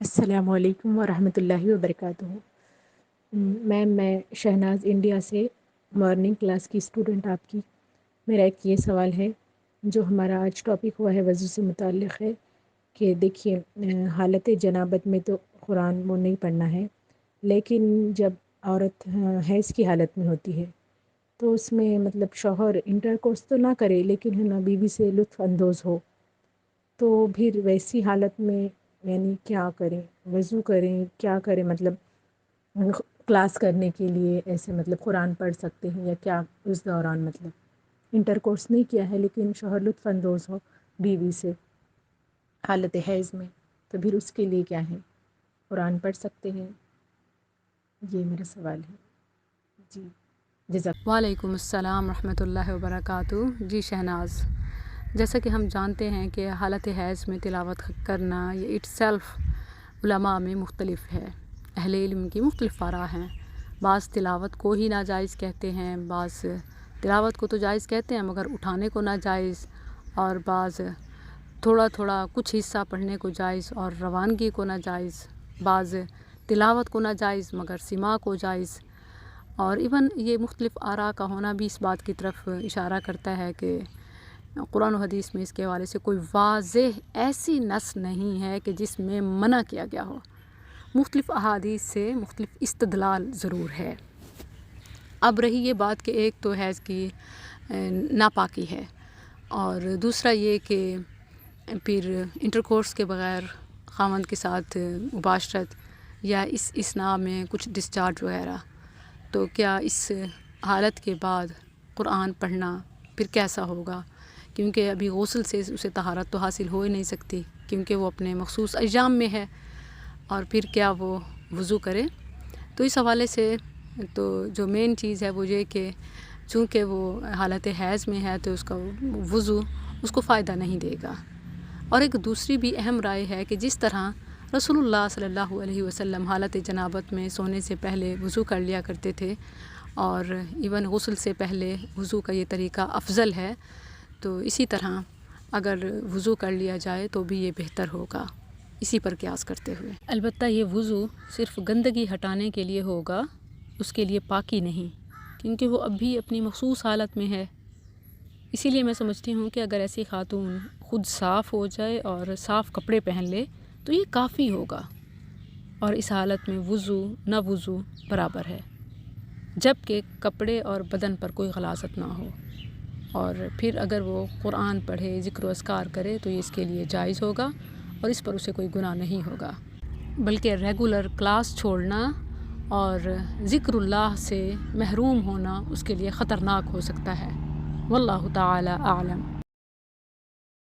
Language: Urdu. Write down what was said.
السلام علیکم ورحمۃ اللہ وبرکاتہ۔ میم میں شہناز انڈیا سے مارننگ کلاس کی اسٹوڈنٹ آپ کی۔ میرا ایک یہ سوال ہے، جو ہمارا آج ٹاپک ہوا ہے وضو سے متعلق ہے کہ دیکھیے حالت جنابت میں تو قرآن وہ نہیں پڑھنا ہے، لیکن جب عورت حیض کی حالت میں ہوتی ہے تو اس میں مطلب شوہر انٹر کورس تو نہ کرے لیکن ہے نا بیوی سے لطف اندوز ہو، تو پھر ویسی حالت میں یعنی کیا کریں، وضو کریں کیا کریں، مطلب کلاس کرنے کے لیے ایسے مطلب قرآن پڑھ سکتے ہیں یا کیا اس دوران مطلب انٹر کورس نہیں کیا ہے لیکن شوہر لطف اندوز ہو بیوی سے حالت حیض میں، تو پھر اس کے لیے کیا ہے، قرآن پڑھ سکتے ہیں؟ یہ میرا سوال ہے جی، جزاک۔ وعلیکم السلام ورحمۃ اللہ وبرکاتہ۔ جی شہناز، جیسا کہ ہم جانتے ہیں کہ حالت حیض میں تلاوت کرنا یہ اٹ سیلف علماء میں مختلف ہے، اہل علم کی مختلف آراء ہیں۔ بعض تلاوت کو ہی ناجائز کہتے ہیں، بعض تلاوت کو تو جائز کہتے ہیں مگر اٹھانے کو ناجائز، اور بعض تھوڑا تھوڑا کچھ حصہ پڑھنے کو جائز اور روانگی کو ناجائز، بعض تلاوت کو ناجائز مگر سماع کو جائز۔ اور ایون یہ مختلف آراء کا ہونا بھی اس بات کی طرف اشارہ کرتا ہے کہ قرآن و حدیث میں اس کے حوالے سے کوئی واضح ایسی نص نہیں ہے کہ جس میں منع کیا گیا ہو۔ مختلف احادیث سے مختلف استدلال ضرور ہے۔ اب رہی یہ بات کہ ایک تو حیض کی ناپاکی ہے، اور دوسرا یہ کہ پھر انٹرکورس کے بغیر خاوند کے ساتھ مباشرت یا اس اثناء میں کچھ ڈسچارج وغیرہ، تو کیا اس حالت کے بعد قرآن پڑھنا پھر کیسا ہوگا؟ کیونکہ ابھی غسل سے اسے طہارت تو حاصل ہو ہی نہیں سکتی، کیونکہ وہ اپنے مخصوص ایام میں ہے، اور پھر کیا وہ وضو کرے؟ تو اس حوالے سے تو جو مین چیز ہے وہ یہ کہ چونکہ وہ حالت حیض میں ہے تو اس کا وضو اس کو فائدہ نہیں دے گا۔ اور ایک دوسری بھی اہم رائے ہے کہ جس طرح رسول اللہ صلی اللہ علیہ وسلم حالت جنابت میں سونے سے پہلے وضو کر لیا کرتے تھے، اور ایون غسل سے پہلے وضو کا یہ طریقہ افضل ہے، تو اسی طرح اگر وضو کر لیا جائے تو بھی یہ بہتر ہوگا، اسی پر قیاس کرتے ہوئے۔ البتہ یہ وضو صرف گندگی ہٹانے کے لیے ہوگا، اس کے لیے پاکی نہیں، کیونکہ وہ اب بھی اپنی مخصوص حالت میں ہے۔ اسی لیے میں سمجھتی ہوں کہ اگر ایسی خاتون خود صاف ہو جائے اور صاف کپڑے پہن لے تو یہ کافی ہوگا، اور اس حالت میں وضو نہ وضو برابر ہے، جب کہ کپڑے اور بدن پر کوئی غلاظت نہ ہو۔ اور پھر اگر وہ قرآن پڑھے، ذکر و اذکار کرے تو یہ اس کے لیے جائز ہوگا، اور اس پر اسے کوئی گناہ نہیں ہوگا، بلکہ ریگولر کلاس چھوڑنا اور ذکر اللہ سے محروم ہونا اس کے لیے خطرناک ہو سکتا ہے۔ واللہ تعالی اعلم۔